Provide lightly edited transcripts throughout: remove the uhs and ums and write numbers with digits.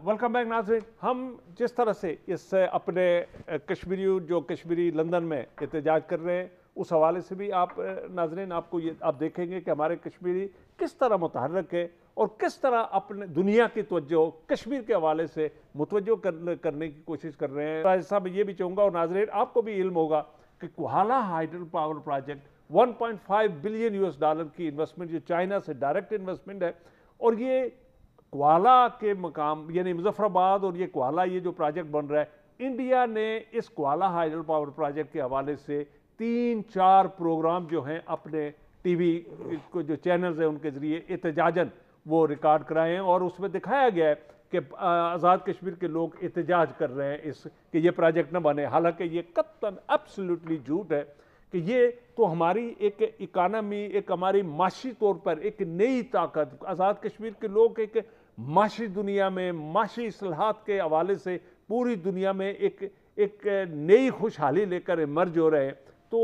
Welcome back नाज़रीन। हम जिस तरह से इस अपने कश्मीरी जो कश्मीरी लंदन में एहतजाज कर रहे हैं उस हवाले से भी आप नाज़रीन आपको ये आप देखेंगे कि हमारे कश्मीरी किस तरह मुतहर्रिक है और किस तरह अपने दुनिया की तवज्जो कश्मीर के हवाले से मुतवज्जो करने की कोशिश कर रहे हैं। राज साहब ये भी चाहूँगा और नाज़रीन आपको भी इल्म होगा कि Kohala hydro power project 1.5 billion US$ की इन्वेस्टमेंट जो चाइना से डायरेक्ट इन्वेस्टमेंट है और ये क्वाला के मकाम यानी मुजफ्फराबाद और ये क्वाला ये जो प्रोजेक्ट बन रहा है इंडिया ने इस क्वाला हाइड्रो पावर प्रोजेक्ट के हवाले से 3-4 प्रोग्राम जो हैं अपने टीवी को जो चैनल्स हैं उनके ज़रिए एहतजाजन वो रिकॉर्ड कराए हैं और उसमें दिखाया गया है कि आज़ाद कश्मीर के लोग एहतजाज कर रहे हैं इस कि ये प्रोजेक्ट न बने। हालांकि ये कतन एब्सोल्युटली झूठ है कि ये तो हमारी एक इकानमी एक हमारी माशी तौर पर एक नई ताकत आज़ाद कश्मीर के लोग एक माशी दुनिया में माशी इस्लाहात के हवाले से पूरी दुनिया में एक नई खुशहाली लेकर इमर्ज हो रहे हैं। तो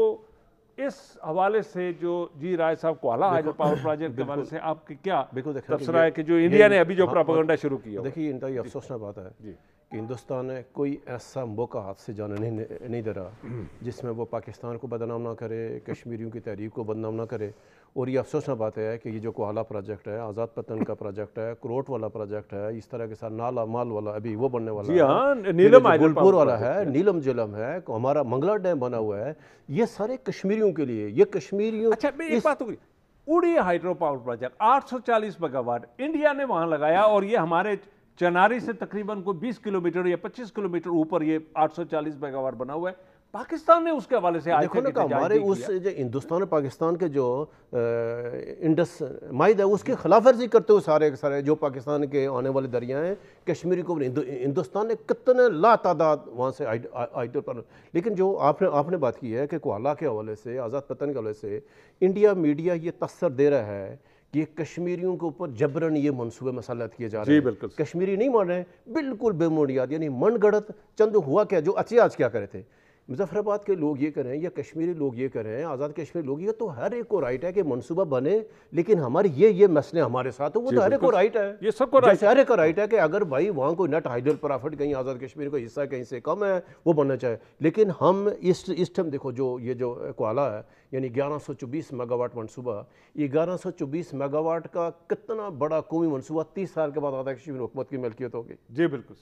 इस हवाले से जो जी राय साहब क्वाला हाइड्रो पावर प्रोजेक्ट के हवाले से आपकी क्या तबसरा है कि जो इंडिया ने अभी जो प्रोपेगेंडा शुरू किया? देखिए इनका ये अफसोसनाक बात है कि हिंदुस्तान ने कोई ऐसा मौका हाथ से जाने नहीं दे रहा जिसमें वो पाकिस्तान को बदनाम ना करे, कश्मीरियों की तहरीक को बदनाम ना करे। और ये अफसोसनाक बात है कि ये जो क्वाला प्रोजेक्ट है, आज़ाद पतन का प्रोजेक्ट है, क्रोट वाला प्रोजेक्ट है, इस तरह के साथ नाला माल वाला अभी वो बनने वाला है, नीलम गुलपुर वाला है, नीलम झेलम है, हमारा मंगला डैम बना हुआ है, ये सारे कश्मीरियों के लिए। ये कश्मीरियों अच्छा एक बात हो गई, उड़ी hydro power project 840 megawatt India ने वहां लगाया और ये हमारे चनारी से तकरीबन कोई 20 किलोमीटर या 25 किलोमीटर ऊपर ये 840 मेगावाट बना हुआ है। पाकिस्तान ने उसके हवाले से देखो ना हमारे उस जो हिंदुस्तान और पाकिस्तान के जो इंडस माहिदा है उसकी खिलाफ वर्जी करते हुए सारे जो पाकिस्तान के आने वाले दरिया हैं कश्मीरी को हिंदुस्तान ने कितने लातादाद वहाँ से आइटल पर। लेकिन जो आपने बात की है कि क्वाला के हवाले से आज़ाद पतन के हवाले से इंडिया मीडिया ये तस्सर दे रहा है कि कश्मीरियों के ऊपर जबरन ये मनसूबे मसलत किए जा रहे हैं। कश्मीरी नहीं मान रहे हैं, बिल्कुल बेबुनियाद यानी मन गढ़त चंद हुआ क्या जो आज क्या करे थे मुजफ्फराबाद के लोग ये करें या कश्मीरी लोग ये करें, आज़ाद कश्मीरी लोग ये तो हर एक को राइट है कि मनसूबा बने, लेकिन हमारे ये मसले हमारे साथ हो वो तो हर एक को राइट है, ये सबको राइट है। हर एक को राइट है कि अगर भाई वहाँ कोई नेट हाइडल प्रॉफिट कहीं आज़ाद कश्मीर का हिस्सा कहीं से कम है वो बनना चाहिए। लेकिन हम इस टाइम देखो ये जो क्वाला है यानी 1124 मेगावाट मनसूबा, ये 1124 मेगावाट का कितना बड़ा कौमी मनसूबा 30 साल के बाद आज़ाद कश्मीर हुकूमत की मिल्कियत होगी। जी बिल्कुल।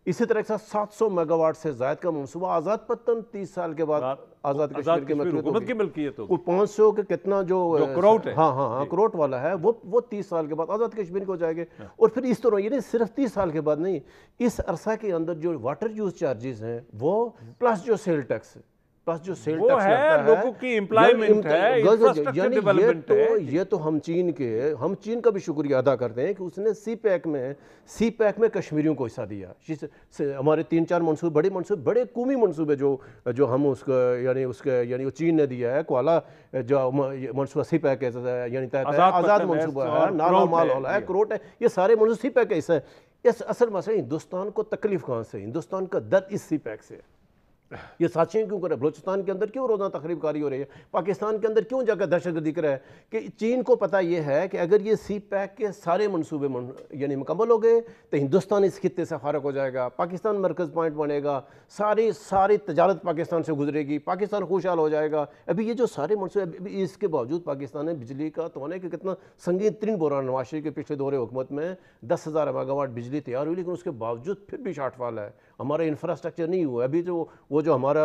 इसी तरह के साथ 700 मेगावाट से ज़ायद का मनसूबा आज़ाद पतन 30 साल के बाद आज़ाद कश्मीर की मिल्कियत होगी। 500 के कितना जो क्रोट है, हाँ क्रोट वाला है वो 30 साल के बाद आज़ाद कश्मीर को जाएंगे। और फिर इस तरह ये नहीं सिर्फ 30 साल के बाद नहीं, इस अरसा के अंदर जो वाटर यूज चार्जेस हैं वो प्लस जो सेल टैक्स है प्लस जो सेल टैक्स है लोगों की एम्प्लॉयमेंट है, इंफ्रास्ट्रक्चर डेवलपमेंट है। ये तो हम चीन का भी शुक्रिया अदा करते हैं कि उसने सी पैक में कश्मीरियों को हिस्सा दिया। हमारे 3-4 मनसूबे बड़े कौमी मनसूबे जो हम यानी वो चीन ने दिया है। क्वाला जो मनसूबा सी पैक है यानी आज़ाद मनसूबा है, नाला माल वाला है, क्रोट है, ये सारे मनसूबे सी पैक का हिस्सा है। इस असल मसला हिंदुस्तान को तकलीफ कहाँ से, हिंदुस्तान का दर्द इस सी पैक से है। ये साजिशें क्यों कर रहे हैं? बलूचिस्तान के अंदर क्यों रोज़ाना तखरीबकारी हो रही है? पाकिस्तान के अंदर क्यों जाकर दहशतगर्दी कर रहा है? कि चीन को पता ये है कि अगर ये सी पैक के सारे मनसूबे यानी मुकम्मल हो गए तो हिंदुस्तान इस खित्ते से फारग हो जाएगा, पाकिस्तान मरकज़ पॉइंट बनेगा, सारी तजारत पाकिस्तान से गुजरेगी, पाकिस्तान खुशहाल हो जाएगा। अभी ये जो सारे मनसूबे, इसके बावजूद पाकिस्तान ने बिजली का तो होने कि कितना संगीन तरीन बहरान नवाज शरीफ के पिछले दौरे हुकूमत में 10,000 मेगावाट बिजली तैयार हुई, लेकिन उसके बावजूद फिर भी शार्टफॉल है, हमारा इंफ्रास्ट्रक्चर नहीं हुआ। अभी वो जो हमारा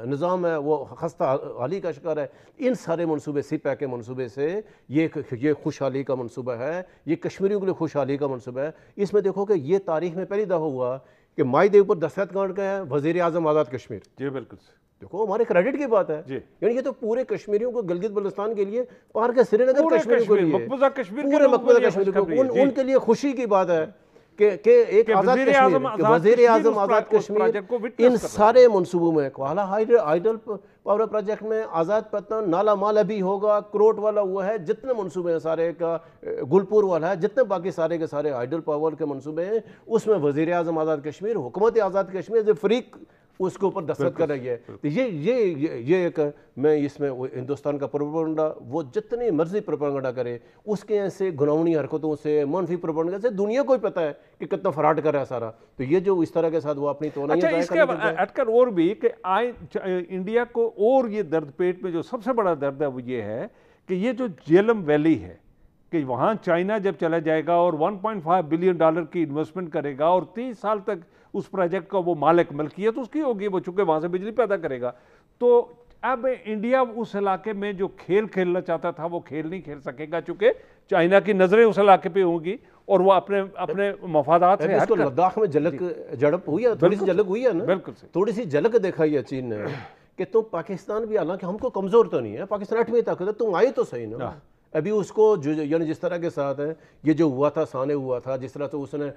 निज़ाम है वो खस्ता हाली का शिकार है। इन सारे मनसूबे सी पैक के मनसूबे से ये खुशहाली का मनसूबा है, ये कश्मीरियों के लिए खुशहाली का मनसूबा है। इसमें देखो कि ये तारीख में पहली दफ़ा हुआ कि माहिदे ऊपर दस्तखत करके है वज़ीर आज़म आज़ाद कश्मीर। जी बिल्कुल, देखो हमारे क्रेडिट की बात है यानी ये तो पूरे कश्मीरियों को गिलगित बल्तिस्तान के लिए पार के श्रीनगर कश्मीर के लिए पूरे मकबूजा कश्मीर को उनके लिए खुशी की बात है कि एक वज़ीर आज़म आज़ाद कश्मीर इन सारे मनसूबों में क्वाला हाइडल पावर प्रोजेक्ट में आज़ाद पतन नाला माल अभी होगा, क्रोट वाला हुआ है, जितने मनसूबे हैं सारे का, गुलपुर वाला है, जितने बाकी सारे के सारे हाइडल पावर के मनसूबे हैं उसमें वज़ीर आज़म आज़ाद कश्मीर, हुकूमत आज़ाद कश्मीर जो اس کے اوپر دستخط کر رہی ہے. یہ ایک میں اس میں ہندوستان کا پروپیگنڈا وہ جتنی مرضی پروپیگنڈا کرے اس کے ایسے گناونی حرکتوں سے منفی پروپیگنڈا سے دنیا کو ہی پتہ ہے کہ کتنا فراڈ کر رہا ہے سارا. تو یہ جو اس طرح کے ساتھ وہ اپنی توانائیاں ضائع کرنے لگتا ہے. ہٹ کر اور بھی کہ انڈیا کو اور یہ درد پیٹ میں جو سب سے بڑا درد ہے وہ یہ ہے کہ یہ جو جیلم ویلی ہے کہ وہاں چائنا جب چلا جائے گا اور $1.5 بلین کی انویسٹمنٹ کرے گا اور 30 سال تک اس پروجیکٹ کا وہ مالک ملکیت اس کی ہوگی, وہ چونکہ وہاں سے بجلی پیدا کرے گا. تو اب انڈیا اس علاقے میں جو کھیل کھیلنا چاہتا تھا وہ کھیل نہیں کھیل سکے گا چونکہ چائنا کی نظریں اس علاقے پہ ہوں گی اور وہ اپنے مفادات سے ہٹ کر. لداخ میں جھڑپ ہوئی ہے, تھوڑی سی جھلک ہوئی ہے نا, بالکل تھوڑی سی جھلک دکھائی ہے چین نے کہ تم پاکستان بھی, حالانکہ ہم کو کمزور تو نہیں ہے, پاکستان 8ویں طاقت ہے, تم آئے تو صحیح نا. ابھی اس کو یعنی جس طرح کے ساتھ ہے یہ جو ہوا تھا سانے ہوا تھا, جس طرح سے اس نے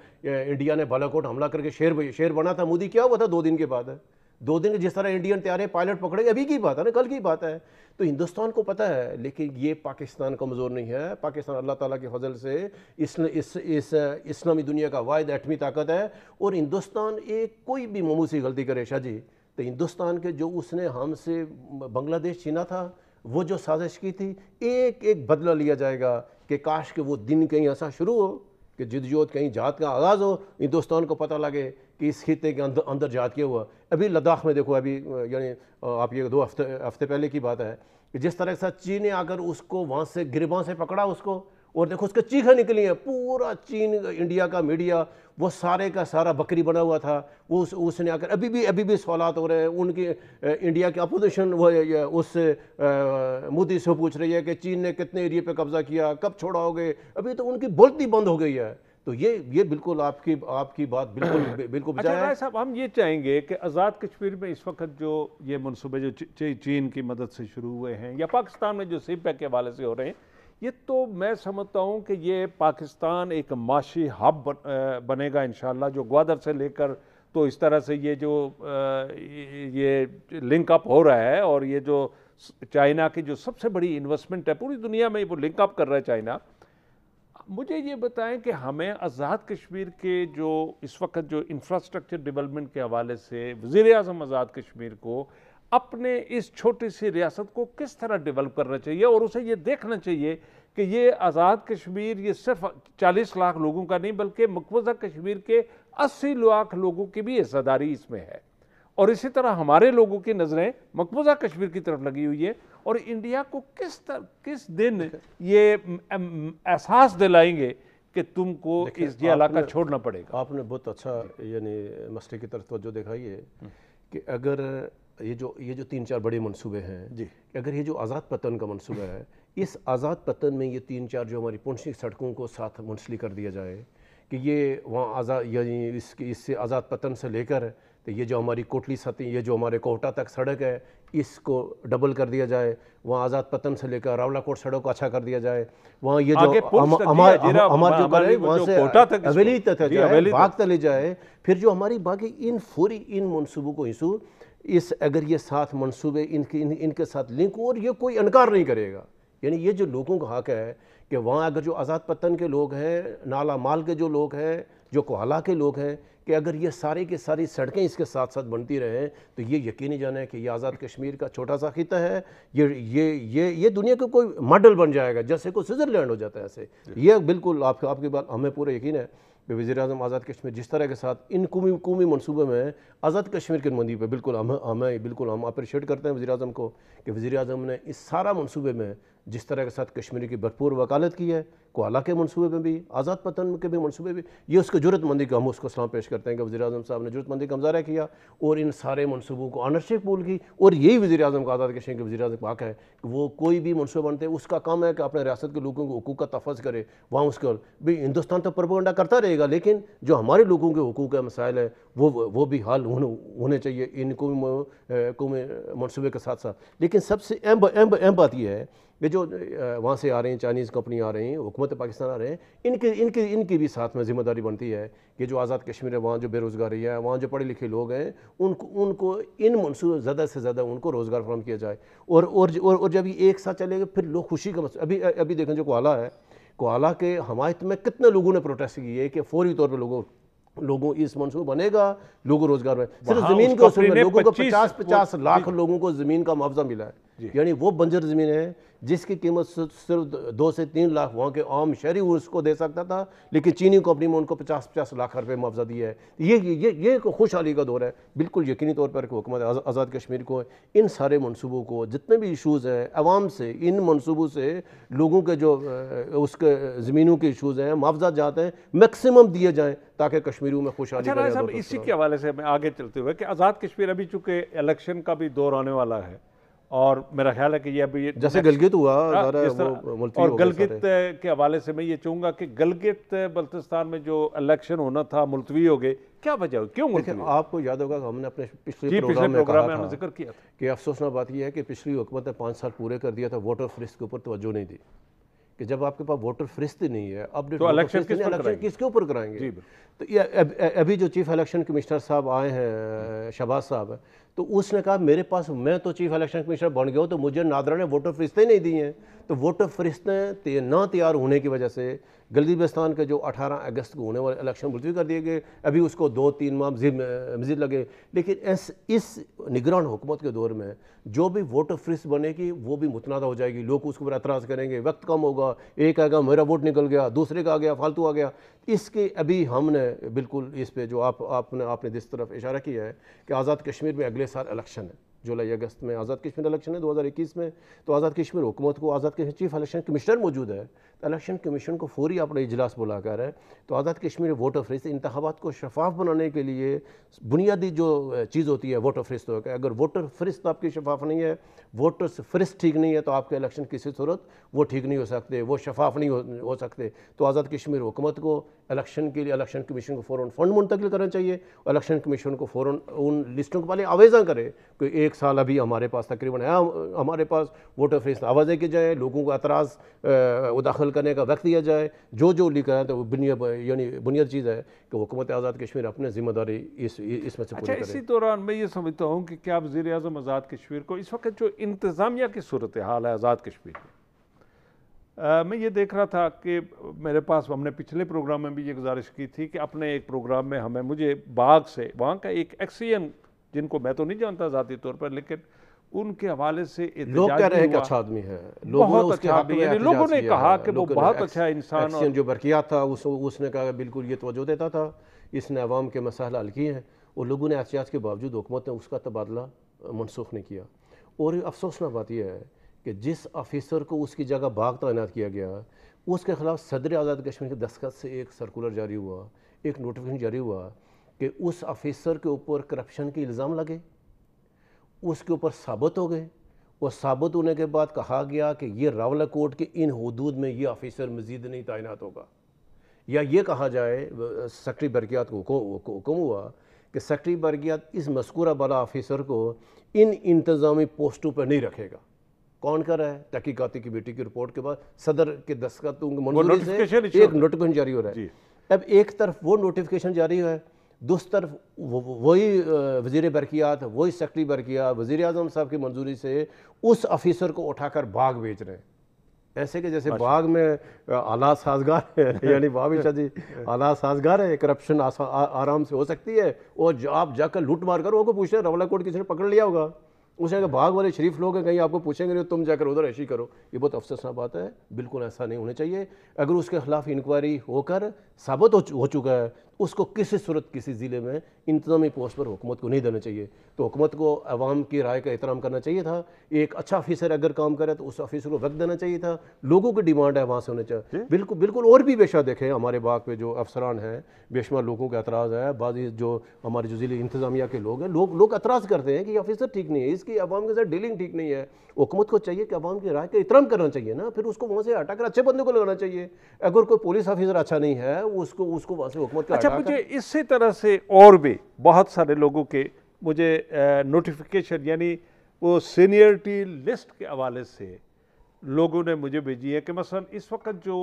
انڈیا نے بالاکوٹ حملہ کر کے شیر بنا تھا مودی, کیا ہوا تھا 2 دن کے بعد ہے, 2 دن جس طرح انڈین طیارے پائلٹ پکڑے گئے, ابھی کی بات ہے نا, کل کی بات ہے. تو ہندوستان کو پتہ ہے, لیکن یہ پاکستان کمزور نہیں ہے. پاکستان اللہ تعالیٰ کے فضل سے اس اسلامی دنیا کا واحد 8ویں طاقت ہے. اور ہندوستان ایک کوئی بھی معمولی غلطی کرے شاہ جی, تو ہندوستان کے جو اس نے ہم سے بنگلہ دیش چھینا تھا, وہ جو سازش کی تھی, ایک بدلہ لیا جائے گا کہ کاش کہ وہ دن کہیں ایسا شروع ہو کہ جدوجہد کہیں جہاد کا آغاز ہو, ہندوستان کو پتہ لگے کہ اس خطے کے اندر جہاد کیا ہوا. ابھی لداخ میں دیکھو, ابھی یعنی آپ یہ 2 ہفتے پہلے کی بات ہے کہ جس طرح سے چین نے اگر اس کو وہاں سے گرباں سے پکڑا اس کو, اور دیکھو اس کے چیخیں نکلی ہیں, پورا چین انڈیا کا میڈیا وہ سارے کا سارا بکری بنا ہوا تھا. وہ اس نے آ کر ابھی بھی سوالات ہو رہے ہیں ان کی, انڈیا کی اپوزیشن وہ اس سے مودی سے پوچھ رہی ہے کہ چین نے کتنے ایریے پہ قبضہ کیا, کب چھوڑاؤ گے. ابھی تو ان کی بولتی بند ہو گئی ہے. تو یہ بالکل آپ کی بات بالکل بجا ہے. اچھا صاحب, ہم یہ چاہیں گے کہ آزاد کشمیر میں اس وقت جو یہ منصوبے جو چین کی مدد سے شروع ہوئے ہیں یا پاکستان میں جو سی پیک کے حوالے سے ہو رہے ہیں, یہ تو میں سمجھتا ہوں کہ یہ پاکستان ایک معاشی ہب بنے گا انشاءاللہ, جو گوادر سے لے کر تو اس طرح سے یہ جو یہ لنک اپ ہو رہا ہے, اور یہ جو چائنا کی جو سب سے بڑی انویسٹمنٹ ہے پوری دنیا میں وہ لنک اپ کر رہا ہے چائنا. مجھے یہ بتائیں کہ ہمیں آزاد کشمیر کے جو اس وقت جو انفراسٹرکچر ڈیولپمنٹ کے حوالے سے وزیر اعظم آزاد کشمیر کو اپنے اس چھوٹی سی ریاست کو کس طرح ڈیولپ کرنا چاہیے, اور اسے یہ دیکھنا چاہیے کہ یہ آزاد کشمیر یہ صرف 40 لاکھ لوگوں کا نہیں بلکہ مقبوضہ کشمیر کے 80 لاکھ لوگوں کی بھی حصہ داری اس میں ہے. اور اسی طرح ہمارے لوگوں کی نظریں مقبوضہ کشمیر کی طرف لگی ہوئی ہے, اور انڈیا کو کس دن یہ احساس دلائیں گے کہ تم کو یہ علاقہ چھوڑنا پڑے گا. آپ نے بہت اچھا یعنی مسئلے کی طرف توجہ دکھائی ہے کہ اگر یہ جو 3-4 بڑے منصوبے ہیں جی, اگر یہ جو آزاد پتن کا منصوبہ ہے, اس آزاد پتن میں یہ 3-4 جو ہماری پونچھی سڑکوں کو ساتھ منسلک کر دیا جائے کہ یہ وہاں آزاد یعنی اس سے آزاد پتن سے لے کر تو یہ جو ہماری کوٹلی سطح, یہ جو ہمارے کوٹا تک سڑک ہے, اس کو ڈبل کر دیا جائے. وہاں آزاد پتن سے لے کر راولا کوٹ سڑک کو اچھا کر دیا جائے. وہاں یہ جو ہمارے جو کرے وہاں سے اویلی تک جائے, باغ تلے جائے. پھر جو ہماری باقی ان منصوبوں کو اگر یہ ساتھ منصوبے ان کے ساتھ لنک ہو, اور یہ کوئی انکار نہیں کرے گا. یعنی یہ جو لوگوں کا حق ہے کہ وہاں اگر جو آزاد پتن کے لوگ ہیں, نالا مال کے جو لوگ ہیں, جو کوہلا کے لوگ ہیں, کہ اگر یہ ساری کی ساری سڑکیں اس کے ساتھ بنتی رہیں تو یہ یقینی جانا ہے کہ یہ آزاد کشمیر کا چھوٹا سا خطہ ہے, یہ دنیا کا کوئی ماڈل بن جائے گا, جیسے کوئی سوئٹزرلینڈ ہو جاتا ہے ایسے. یہ بالکل آپ کی بات ہمیں پورا یقین ہے کہ وزیر اعظم آزاد کشمیر جس طرح کے ساتھ ان قومی منصوبے میں آزاد کشمیر کی نمائندگی پہ بالکل ہم اپریشیٹ کرتے ہیں وزیر اعظم کو کہ وزیر اعظم نے اس سارا منصوبے میں جس طرح کے ساتھ کشمیری کی بھرپور وکالت کی ہے, کوہلا کے منصوبے میں بھی, آزاد پتن کے بھی منصوبے بھی, یہ اس کی جرت مندی کا ہم اس کو سلام پیش کرتے ہیں کہ وزیر اعظم صاحب نے جرت مندی کا مظاہرہ کیا اور ان سارے منصوبوں کو آنرشپ پول کی. اور یہی وزیر اعظم کا آزاد کشمیر کے وزیر اعظم کا حق ہے کہ وہ کوئی بھی منصوبہ بنتے ہیں, اس کا کام ہے کہ اپنے ریاست کے لوگوں کے حقوق کا تحفظ کرے. وہاں اس کا بھی ہندوستان تو پروپیگنڈا کرتا رہے گا, لیکن جو ہمارے لوگوں کے حقوق کے مسائل ہیں وہ بھی حل ہونے چاہیے ان قومی منصوبے کے ساتھ. لیکن سب سے اہم بات یہ ہے کہ جو وہاں سے آ رہے ہیں, چائنیز کمپنی آ رہی ہیں, حکومت پاکستان آ رہے ہیں, ان کی بھی ساتھ میں ذمہ داری بنتی ہے کہ جو آزاد کشمیر ہے, وہاں جو بے روزگاری ہے, وہاں جو پڑھے لکھے لوگ ہیں, ان کو ان منصوبے زیادہ سے زیادہ ان کو روزگار فراہم کیا جائے. اور جب یہ ایک ساتھ چلے گا پھر لوگ خوشی کا ابھی دیکھیں جو کوہلا ہے, کوہلا کے حمایت میں کتنے لوگوں نے پروٹیسٹ کی ہے کہ فوری طور پہ لوگوں लोगों इस मंसूब बनेगा, लोगों रोजगार में सिर्फ वहाँ जमीन के उसको उसूल में अपने लोगों को 25 50-50 लाख लोगों को जमीन का मुआवजा मिला है, यानी वो बंजर जमीन है जिसकी कीमत सिर्फ 2 से 3 लाख वहाँ के आम शहरी उसको दे सकता था, लेकिन चीनी कंपनी में उनको 50-50 लाख रुपए मुआवजा दिया है। ये एक खुशहाली का दौर है। बिल्कुल यकीनी तौर पर हुकूमत आज़ाद कश्मीर को इन सारे मनसूबों को, जितने भी इशूज़ हैं अवाम से, इन मनसूबों से लोगों के जो उसके ज़मीनों के इशूज़ हैं, मुआवजा जाते हैं, मैक्सिमम दिए जाएँ ताकि कश्मीरियों में खुशहाली अच्छा साहब, इसी के हवाले से मैं आगे चलते हुए कि आज़ाद कश्मीर अभी चूंकि इलेक्शन का भी दौर आने वाला है, और मेरा ख्याल है कि ये अभी जैसे गलगित हुआ और गलगित के हवाले से मैं ये चाहूँगा कि गलगित बल्तिस्तान में जो इलेक्शन होना था मुलतवी हो गए, क्या वजह, क्यों मुलतवी? आपको याद होगा हमने अपने पिछले प्रोग्राम में कहा था जिक्र किया था कि अफसोसनाक बात यह है कि पिछली हुकूमत ने 5 साल पूरे कर दिया था, वोटर फ्रिस्ट के ऊपर तवज्जो नहीं दी कि जब आपके पास वोटर फ्रिस्ट ही नहीं है, अपडेट तो इलेक्शन किसके ऊपर कराएंगे? तो ये अभी जो चीफ इलेक्शन कमिश्नर साहब आए हैं, शहबाज साहब, तो उसने कहा मेरे पास, मैं तो चीफ इलेक्शन कमिश्नर बन गया हूँ तो मुझे नादरा ने वोटर फरिश्ते नहीं दिए हैं। तो वोटर फरिश्ते ना तैयार होने की वजह से गलगित के जो 18 अगस्त को होने वाले इलेक्शन मुलतवी कर दिए गए। अभी उसको 2-3 माह मज़ीद लगे, लेकिन इस निगरान हुकूमत के दौर में जो भी वोटर फरिश्त बनेगी वो भी मुतनादा हो जाएगी, लोग उसके ऊपर एतराज़ करेंगे, वक्त कम होगा, एक आएगा मेरा वोट निकल गया, दूसरे का आ गया, फालतू आ गया। इसके अभी हमने बिल्कुल इस पे जो आपने जिस तरफ इशारा किया है कि आज़ाद कश्मीर में अगले साल इलेक्शन है, जुलाई अगस्त में आज़ाद कश्मीर इलेक्शन है 2021 में। तो आज़ाद कश्मीर हुकूमत को, Azad Kashmir chief election commissioner मौजूद है, तो इलेक्शन कमीशन को फौरी अपना इजलास बुलाकर है तो आज़ाद कश्मीर वोटर फरिश्त इंतखाबात को शफाफ बनाने के लिए बुनियादी जो चीज़ होती है वोटर फरिश्त होकर, अगर वोटर फरिश्त आपकी शफाफ नहीं है, वोटर फरिश्त ठीक नहीं है, तो आपके इलेक्शन किसी सूरत वो ठीक नहीं हो सकते, वो शफाफ नहीं हो सकते। तो आज़ाद कश्मीर हुकूमत को इलेक्शन के लिए इलेक्शन कमीशन को फ़ौरन फ़ंड मुंतकिल करना चाहिए, और इलेक्शन कमीशन को फ़ौरन उन लिस्टों को पहले आवेज़ा करे कि 1 साल अभी हमारे पास तकरीबन है, हमारे पास वोटर फरिश्त आवाज़ें की जाए, लोगों को एतराज़ दाखिल करने का वक्त दिया जाए, जो लिखा है। तो बुनियाद चीज़ है कि हुकूमत आज़ाद कश्मीर अपने ज़िम्मेदारी इसमें से पूरी करे। इसी दौरान मैं ये समझता हूँ कि क्या वज़ीर आज़म आज़ाद कश्मीर को इस वक्त जो इंतज़ामिया की सूरत हाल है आज़ाद कश्मीर में, मैं ये देख रहा था कि मेरे पास, हमने पिछले प्रोग्राम में भी ये गुजारिश की थी कि अपने एक प्रोग्राम में मुझे बाग से, वहाँ का एक एक्सियन जिनको मैं तो नहीं जानता ज़ाती तौर पर, लेकिन उनके हवाले से लोग कह रहे हैं कि अच्छा आदमी है, बहुत अच्छा आदमी है, लोगों ने कहा कि वो बहुत अच्छा इंसान, और जो बरकियात था उसने कहा बिल्कुल ये तवज्जो देता था, इसने अवाम के मसाइल हल किए हैं, और लोगों ने एहतियात के बावजूद हुकूमत ने उसका तबादला मनसूख नहीं किया। और अफसोसनाक बात यह है कि जिस ऑफिसर को उसकी जगह बाग तैनात किया गया, उसके खिलाफ सदर आज़ाद कश्मीर के दस्तखत से एक सर्कुलर जारी हुआ, एक नोटिफिकेशन जारी हुआ कि उस ऑफिसर के ऊपर करप्शन के इल्ज़ाम लगे, उसके ऊपर साबित हो गए, और साबित होने के बाद कहा गया कि ये रावलाकोट के इन हदूद में ये ऑफिसर मज़ीद नहीं तैनात होगा, या ये कहा जाए सेक्रेटरी बरकियात को हुक्म हुआ कि सेक्रेटरी बरकियात इस मज़कूरा वाला ऑफिसर को इन इंतज़ामी पोस्टों पर नहीं रखेगा। कौन कर रहा है? तहकीकाती कमेटी की रिपोर्ट के बाद सदर के दस्तखत मंजूरी से एक नोटिफिकेशन जारी हो रहा है। अब एक तरफ वो नोटिफिकेशन जारी है, दूसरी तरफ वही वज़ीर बरकियात, वही सेक्रेटरी बरकियात वज़ीर आज़म साहब की मंजूरी से उस ऑफिसर को उठाकर बाग बेच रहे हैं, ऐसे कि जैसे बाग में आला साजगार है, यानी बाबी शाह जी आला साजगार है, करप्शन आराम से हो सकती है, और आप जाकर लूट मार कर उनको पूछते हैं रावलाकोट किसी ने पकड़ लिया होगा, उसने कहा बाग वाले शरीफ लोग हैं, कहीं आपको पूछेंगे नहीं, तुम जाकर उधर ऐसी करो। ये बहुत अफसोसनाक बात है, बिल्कुल ऐसा नहीं होना चाहिए। अगर उसके खिलाफ इंक्वायरी होकर साबित हो चुका है, उसको किसी सूरत किसी ज़िले में इंतज़ामी पोस्ट पर हुकूमत को नहीं देना चाहिए। तो हुकूमत को अवाम की राय का एहतराम करना चाहिए था। एक अच्छा ऑफिसर अगर काम करे तो उस ऑफिसर को वक्त देना चाहिए था, लोगों की डिमांड है वहाँ से होना चाहिए। बिल्कुल और भी बेशा देखें हमारे बाग पे जो अफसरान हैं, बेशुमार लोगों का एतराज़ है, बाज़ी जो हमारे जो ज़िले इंतज़ामिया के लोग हैं, लोग एतराज़ करते हैं कि ऑफिसर ठीक नहीं है, इसकी अवाम के साथ डीलिंग ठीक नहीं है। हुकूमत को चाहिए कि अवाम की राय का एहतराम करना चाहिए ना, फिर उसको वहाँ से हटाकर अच्छे बंदे को लगाना चाहिए। अगर कोई पुलिस ऑफिसर अच्छा नहीं है, उसको वहाँ से हुकूमत का अच्छा, मुझे इसी तरह से और भी बहुत सारे लोगों के मुझे नोटिफिकेशन, यानी वो सीनियरिटी लिस्ट के हवाले से लोगों ने मुझे भेजी है कि मसलन इस वक्त जो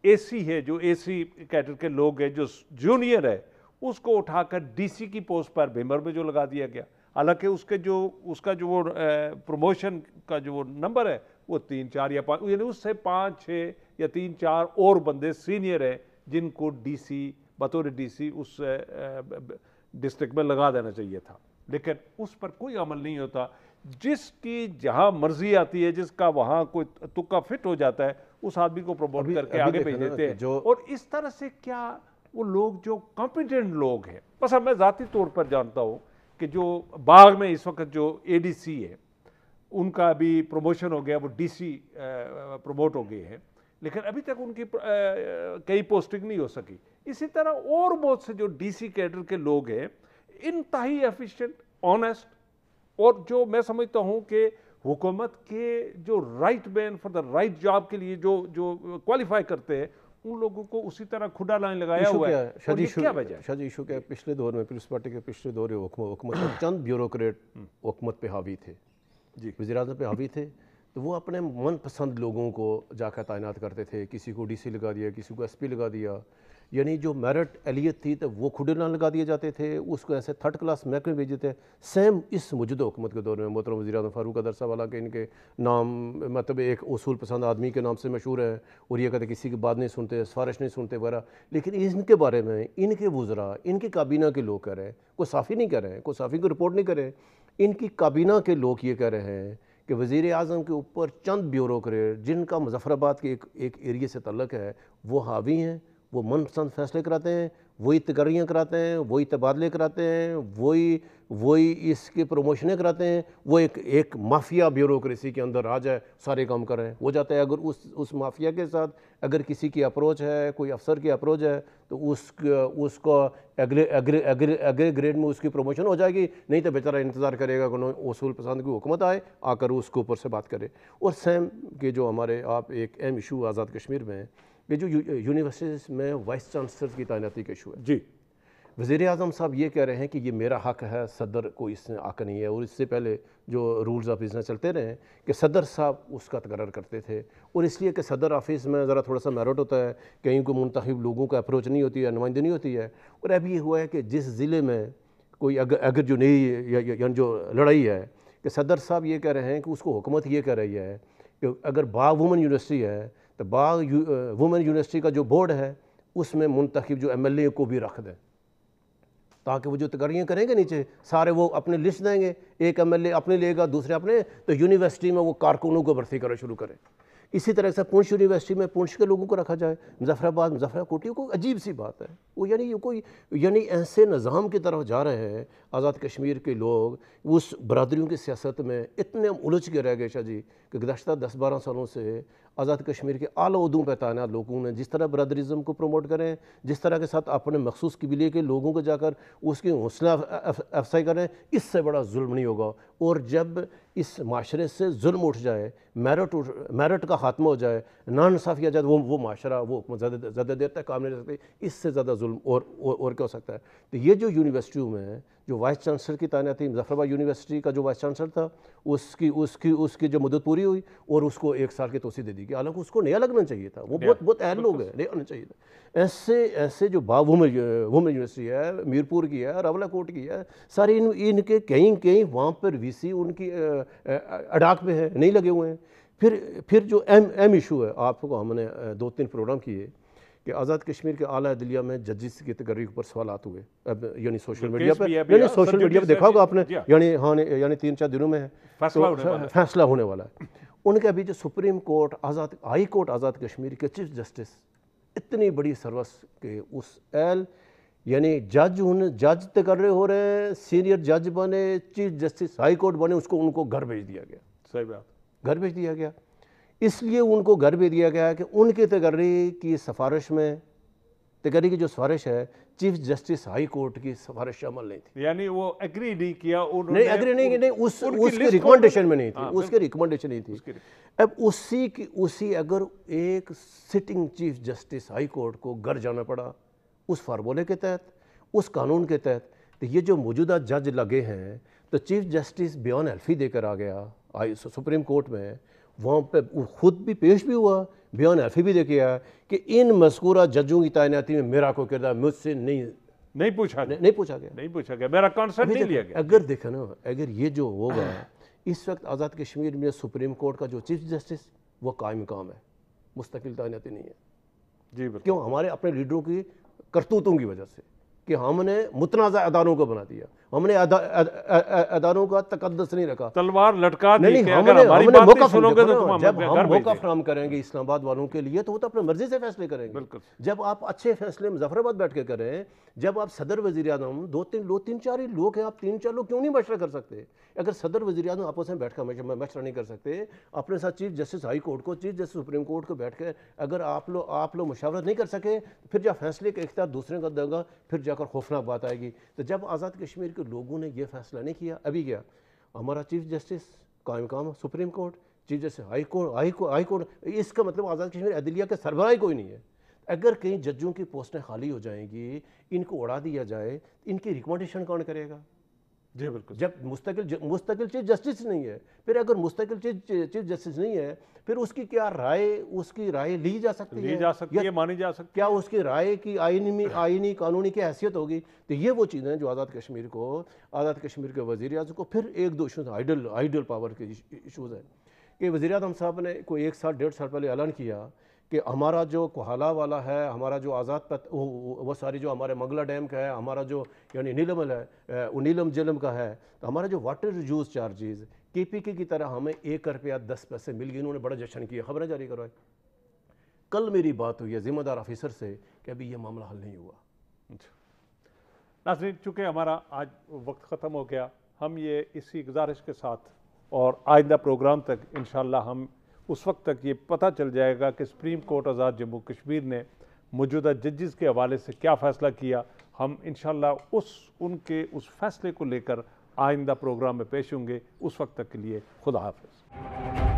एसी है, जो एसी कैडर के लोग हैं, जो जूनियर है, उसको उठाकर डीसी की पोस्ट पर भीमर में जो लगा दिया गया। हालांकि उसका जो वो प्रमोशन का जो वो नंबर है वो 3-4 या 5, यानी उससे 5-6 या 3-4 और बंदे सीनियर हैं जिनको डीसी बतौर डीसी उस डिस्ट्रिक्ट में लगा देना चाहिए था, लेकिन उस पर कोई अमल नहीं होता। जिसकी जहां मर्जी आती है, जिसका वहां कोई तुक्का फिट हो जाता है, उस आदमी को प्रमोट करके आगे भेज देते हैं। और इस तरह से क्या वो लोग जो कॉम्पिटेंट लोग हैं, बस अब मैं ज़ाती तौर पर जानता हूँ कि जो बाग में इस वक्त जो एडीसी है उनका भी प्रमोशन हो गया, वो डीसी प्रमोट हो गए हैं, लेकिन अभी तक उनकी कई पोस्टिंग नहीं हो सकी। इसी तरह और बहुत से जो डीसी कैडर के लोग हैं, इंतहाई एफिशिएंट, ऑनेस्ट, और जो मैं समझता हूं कि हुकूमत के जो right man for the right job के लिए जो जो क्वालिफाई करते हैं, उन लोगों को उसी तरह खुदा लाइन लगाया हुआ है। और ये क्या वजह है? शादी इशू क्या है, पिछले दौर में पीपल्स पार्टी के पिछले दौर में हुकूमत में चंद ब्यूरोक्रेट हुकूमत पे हावी थे जी, वज़ीर-ए-आज़म पे हावी थे, तो वो अपने मनपसंद लोगों को जाकर तैनात करते थे। किसी को डीसी लगा दिया, किसी को एसपी लगा दिया, यानी जो मेरिट एलियत थी तो वो खुद ना लगा दिए जाते थे, उसको ऐसे थर्ड क्लास महकमे भेजे थे। सेम इस मौजूदा हुकूमत के दौर में मोहतरम वज़ीर-ए-आज़म फारूक अदर साहब, हालांकि इनके नाम मतलब एक उसूल पसंद आदमी के नाम से मशहूर है, और ये कहते किसी की बात नहीं सुनते, सिफारिश नहीं सुनते वगैरह, लेकिन इनके बारे में इनके वज़रा, इनकी काबीना के लोग कह रहे हैं, कोई साफ़ी नहीं कर रहे हैं, कोई साफ़ी को रिपोर्ट नहीं कर रहे हैं, इनकी काबीना के लोग ये कह रहे हैं कि वज़ीर-ए-आज़म के ऊपर चंद ब्यूरोक्रेट जिनका मुज़फ़्फ़राबाद के एक एरिया से तल्लुक़ है, वो हावी हैं, वो मनपसंद फैसले कराते हैं, वही तकर्रियाँ कराते हैं, वही तबादले कराते हैं, वही इसके प्रमोशनें कराते हैं। वो एक माफिया ब्यूरोक्रेसी के अंदर आ जाए, सारे काम कर रहे हैं, हो जाता है। अगर उस माफिया के साथ अगर किसी की अप्रोच है, कोई अफसर की अप्रोच है, तो उसको अगले ग्रेड में उसकी प्रमोशन हो जाएगी, नहीं तो बेचारा इंतज़ार करेगा कि उसूल पसंद की हुकूमत आए, आकर उसके ऊपर से बात करे। और सेम के जो हमारे आप एक अहम इशू आज़ाद कश्मीर में, ये जो यूनिवर्सिटीज़ में वाइस चांसलर की तैनाती का इशू है जी, वज़ीर-ए-आज़म साहब ये कह रहे हैं कि ये मेरा हक़ है, सदर को इसमें हक़ नहीं है। और इससे पहले जो रूल्स ऑफ बिज़नेस चलते रहे कि सदर साहब उसका तकर्रर करते थे, और इसलिए कि सदर ऑफिस में ज़रा थोड़ा सा मेरिट होता है, कहीं को मुंतखब लोगों का अप्रोच नहीं होती है, नुमाइंदगी नहीं होती है। और अभी ये हुआ है कि जिस ज़िले में कोई अगर जो नई या जो लड़ाई है, कि सदर साहब ये कह रहे हैं कि उसको हुकूमत ये कह रही है कि अगर बाग वुमेन यूनिवर्सिटी है, तो बाग वुमेन यूनिवर्सिटी का जो बोर्ड है उसमें मुंतखब जो MLA को भी रख दें, ताकि वो जो तकरीरें करेंगे नीचे सारे वो अपने लिस्ट देंगे, एक MLA अपने लेगा, दूसरे अपने, तो यूनिवर्सिटी में वो कारकुनों को भर्ती करना शुरू करें। इसी तरह से पुंछ यूनिवर्सिटी में पुंछ के लोगों को रखा जाए, मुजफ्फराबाद कोटी को अजीब सी बात है वो, यानी ऐसे निज़ाम की तरफ जा रहे हैं आज़ाद कश्मीर के लोग। उस बरादरियों की सियासत में इतने उलझ के रह गए शाह जी कि गुज़श्ता 10-12 सालों से आज़ाद कश्मीर के आला उहदों पर तैनात लोगों ने जिस तरह बरादरिज़म को प्रमोट करें, जिस तरह के साथ अपने मखसूस कबीले के लोगों को जाकर उसकी हौसला अफजाई करें, इससे बड़ा जुल्म नहीं होगा। और जब इस माशरे से जुल्म उठ जाए, मेरिट का खात्मा हो जाए, नाइंसाफ़ी आ जाए, वो माशरा वो ज़्यादा देर तक काम नहीं रह सकती। इससे ज़्यादा जुल्म और क्या हो सकता है। तो ये जो यूनिवर्सिटियों में जो वाइस चांसलर की तैनाती, मुजफ्फराबाद यूनिवर्सिटी का जो वाइस चांसलर था उसकी जो मुद्दत पूरी हुई और उसको 1 साल की तोसी दे दी गई, हालांकि उसको नया लगना चाहिए था, वो बहुत अहम लोग हैं, नया होना चाहिए था। ऐसे जो वुमेन यूनिवर्सिटी है, मीरपुर की है, रावलाकोट की है, सारी इनके कहीं वहाँ पर VC उनकी अडाक पे है, नहीं लगे हुए हैं। फिर जो एम इशू है, आपको हमने 2-3 प्रोग्राम किए कि आज़ाद कश्मीर के आला अदलिया में जजिस की तकर्री के ऊपर सवालात हुए, अब यानी सोशल मीडिया पे, सोशल मीडिया पे देखा होगा आपने, यानी 3-4 दिनों में फैसला होने वाला है। उनके अभी जो supreme court high court Azad Kashmir के चीफ जस्टिस, इतनी बड़ी सर्वस के उस यानी जज तकर्रे हो रहे हैं, सीनियर जज बने, चीफ जस्टिस हाई कोर्ट बने, उनको घर भेज दिया गया। सही बात, घर भेज दिया गया। इसलिए उनको घर भेज दिया गया कि उनके तकर्री की सिफारिश में, तकर्री की जो सिफारिश है चीफ जस्टिस हाई कोर्ट की सिफारिश शामिल नहीं थी, यानी वो एग्री नहीं किया, नहीं एग्री नहीं, उसके रिकमेंडेशन में नहीं थी, उसके रिकमेंडेशन नहीं थी। अब उसी अगर एक sitting chief justice high court को घर जाना पड़ा उस फार्मूले के तहत, उस कानून के तहत, तो ये जो मौजूदा जज लगे हैं, तो चीफ जस्टिस बयान हल्फी देकर आ गया सुप्रीम कोर्ट में, वहाँ पे खुद भी पेश भी हुआ, बयान हल्फी भी देके आया कि इन मज़कूरा जजों की तैनाती में मेरा कोई किरदार मुझसे नहीं पूछा गया, मेरा कंसेंट नहीं लिया गया। अगर देखा ना, अगर ये जो होगा इस वक्त आज़ाद कश्मीर में सुप्रीम कोर्ट का जो चीफ जस्टिस वो कायम काम है, मुस्तकिल तैनाती नहीं है। जी क्यों? हमारे अपने लीडरों की کرتوتوں کی وجہ سے کہ ہم نے متنازع اداروں کو بنا دیا، ہم نے اداروں کا تقدس نہیں رکھا، تلوار لٹکا دی نہیں کہ ہم اگر نے ہماری بات موقع نہیں سنو گے تو تم جب ہمیں ہم گھر بھیج موقع دیں۔ فراہم کریں گے اسلام آباد والوں کے لیے تو وہ تو اپنے مرضی سے فیصلے کریں گے۔ بالکل جب آپ اچھے فیصلے مظفر آباد بیٹھ کے کریں، جب آپ صدر وزیر اعظم دو تین چار ہی لوگ ہیں، آپ 3-4 لوگ کیوں نہیں مشورہ کر سکتے؟ اگر صدر وزیر اعظم آپس میں بیٹھ کر مشورہ نہیں کر سکتے، اپنے ساتھ چیف جسٹس ہائی کورٹ کو، چیف جسٹس سپریم کورٹ کو بیٹھ کے اگر آپ لوگ مشاورت نہیں کر سکے، پھر جب فیصلے کا اختیار دوسرے کا دے گا، پھر جا کر خوفناک بات آئے گی۔ تو جب آزاد کشمیر کے لوگوں نے یہ فیصلہ نہیں کیا، ابھی کیا ہمارا چیف جسٹس قائم supreme court, chief justice high court, اس کا مطلب آزاد کشمیر عدلیہ کے سربراہ کوئی نہیں ہے۔ اگر کہیں ججوں کی پوسٹیں خالی ہو جائیں گی، ان کو اڑا دیا جائے، ان کی ریکمنڈیشن کون کرے گا؟ جی بالکل۔ جب مستقل چیف جسٹس نہیں ہے، پھر اگر مستقل چیف جسٹس نہیں ہے، پھر اس کی کیا اس کی رائے لی جا سکتی ہے، مانی جا سکتی ہے، کیا اس کی رائے کی آئینی قانونی کی حیثیت ہوگی؟ تو یہ وہ چیزیں جو آزاد کشمیر کے وزیر اعظم کو پھر 1-2 ایشوز آئیڈل پاور کے ایشوز ہیں کہ وزیر اعظم صاحب نے کوئی 1-1.5 سال پہلے اعلان کیا کہ ہمارا جو کوہالہ والا ہے، ہمارا جو وہ ساری جو ہمارے منگلا ڈیم کا ہے، ہمارا جو یعنی نیلم جلم کا ہے، تو ہمارا جو واٹر یوز چارجز KPK کی طرح ہمیں 1 روپیہ 10 پیسے مل گئے، انہوں نے بڑا جشن کیا، خبریں جاری کروائے۔ کل میری بات ہوئی ہے ذمہ دار آفیسر سے کہ ابھی یہ معاملہ حل نہیں ہوا۔ ناظرین، چونکہ ہمارا آج وقت ختم ہو گیا، ہم یہ اسی گزارش کے ساتھ اور آئندہ پروگرام تک انشاءاللہ ہم اس وقت تک یہ پتہ چل جائے گا کہ سپریم کورٹ آزاد جموں کشمیر نے موجودہ ججز کے حوالے سے کیا فیصلہ کیا، ہم انشاءاللہ ان کے اس فیصلے کو لے کر آئندہ پروگرام میں پیش ہوں گے۔ اس وقت تک کے لیے خدا حافظ۔